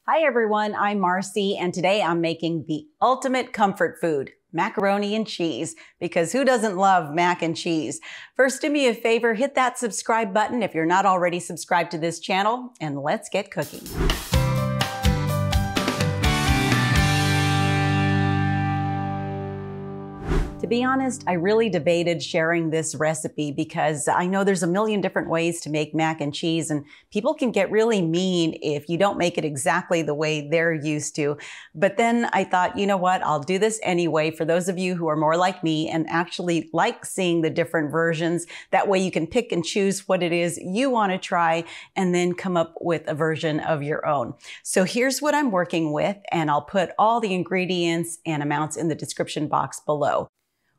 Hi everyone, I'm Marcy, and today I'm making the ultimate comfort food, macaroni and cheese, because who doesn't love mac and cheese? First, do me a favor, hit that subscribe button if you're not already subscribed to this channel, and let's get cooking. To be honest, I really debated sharing this recipe because I know there's a million different ways to make mac and cheese, and people can get really mean if you don't make it exactly the way they're used to. But then I thought, you know what, I'll do this anyway for those of you who are more like me and actually like seeing the different versions. That way you can pick and choose what it is you want to try and then come up with a version of your own. So here's what I'm working with, and I'll put all the ingredients and amounts in the description box below.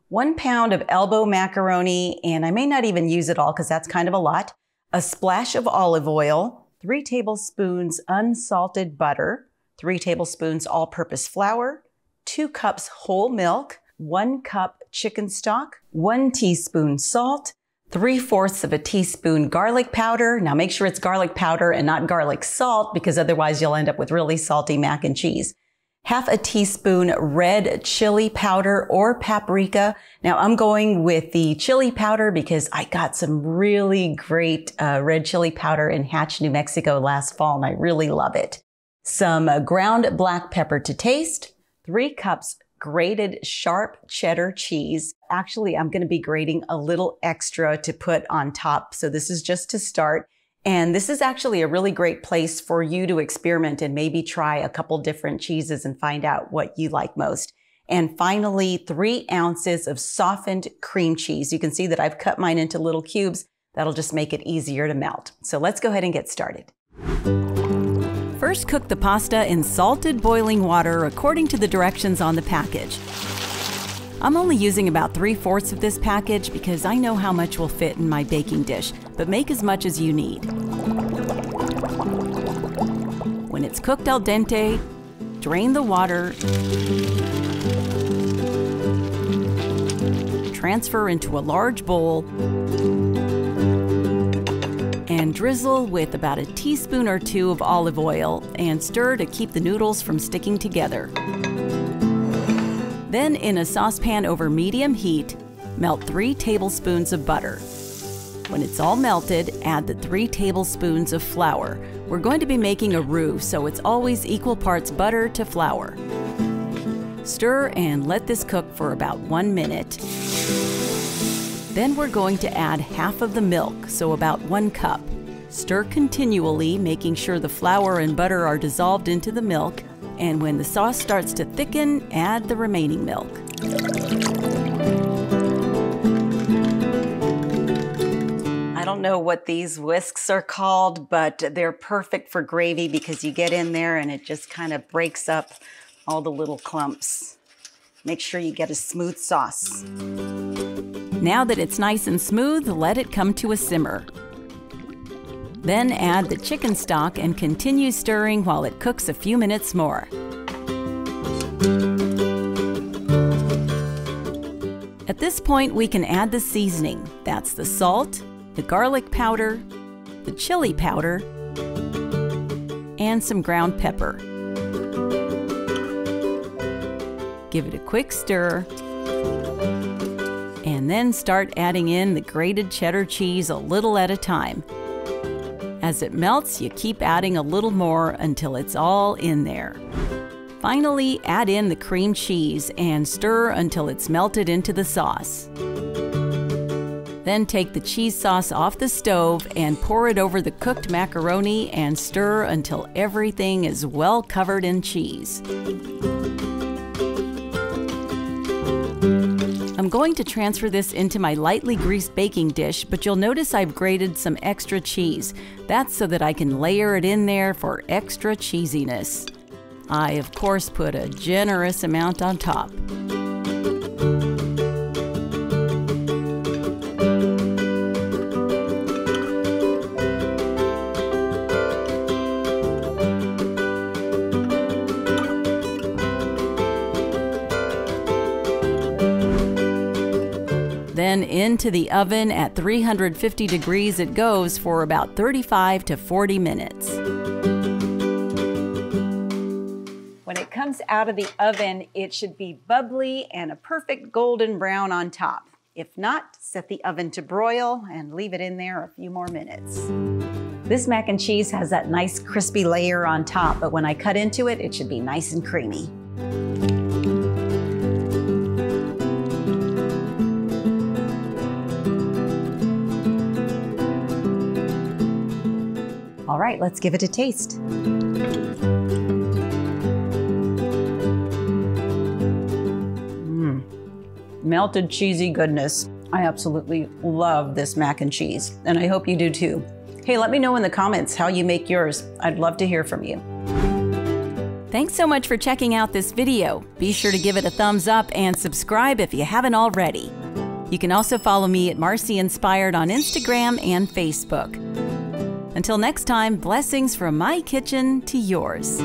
1 pound of elbow macaroni, and I may not even use it all because that's kind of a lot. A splash of olive oil, 3 tablespoons unsalted butter, 3 tablespoons all-purpose flour, 2 cups whole milk, 1 cup chicken stock, 1 teaspoon salt, 3/4 of a teaspoon garlic powder. Now make sure it's garlic powder and not garlic salt because otherwise you'll end up with really salty mac and cheese. 1/2 teaspoon red chili powder or paprika. Now I'm going with the chili powder because I got some really great red chili powder in Hatch, New Mexico last fall, and I really love it. Some ground black pepper to taste, 3 cups grated sharp cheddar cheese. Actually, I'm going to be grating a little extra to put on top, so this is just to start. And this is actually a really great place for you to experiment and maybe try a couple different cheeses and find out what you like most. And finally, 3 ounces of softened cream cheese. You can see that I've cut mine into little cubes. That'll just make it easier to melt. So let's go ahead and get started. First, cook the pasta in salted boiling water according to the directions on the package. I'm only using about 3/4 of this package because I know how much will fit in my baking dish, but make as much as you need. When it's cooked al dente, drain the water, transfer into a large bowl, and drizzle with about a teaspoon or 2 of olive oil and stir to keep the noodles from sticking together. Then, in a saucepan over medium heat, melt 3 tablespoons of butter. When it's all melted, add the 3 tablespoons of flour. We're going to be making a roux, so it's always equal parts butter to flour. Stir and let this cook for about 1 minute. Then we're going to add half of the milk, so about 1 cup. Stir continually, making sure the flour and butter are dissolved into the milk. And when the sauce starts to thicken, add the remaining milk. I don't know what these whisks are called, but they're perfect for gravy because you get in there and it just kind of breaks up all the little clumps. Make sure you get a smooth sauce. Now that it's nice and smooth, let it come to a simmer. Then add the chicken stock and continue stirring while it cooks a few minutes more. At this point, we can add the seasoning. That's the salt, the garlic powder, the chili powder, and some ground pepper. Give it a quick stir, and then start adding in the grated cheddar cheese a little at a time. As it melts, you keep adding a little more until it's all in there. Finally, add in the cream cheese and stir until it's melted into the sauce. Then take the cheese sauce off the stove and pour it over the cooked macaroni and stir until everything is well covered in cheese. I'm going to transfer this into my lightly greased baking dish, but you'll notice I've grated some extra cheese. That's so that I can layer it in there for extra cheesiness. I, of course, put a generous amount on top. Then into the oven at 350 degrees it goes for about 35 to 40 minutes. comes out of the oven, it should be bubbly and a perfect golden brown on top. If not, set the oven to broil and leave it in there a few more minutes. This mac and cheese has that nice crispy layer on top, but when I cut into it, it should be nice and creamy. All right, let's give it a taste. Melted cheesy goodness. I absolutely love this mac and cheese, and I hope you do too. Hey, let me know in the comments how you make yours. I'd love to hear from you. Thanks so much for checking out this video. Be sure to give it a thumbs up and subscribe if you haven't already. You can also follow me at Marcy Inspired on Instagram and Facebook. Until next time, blessings from my kitchen to yours.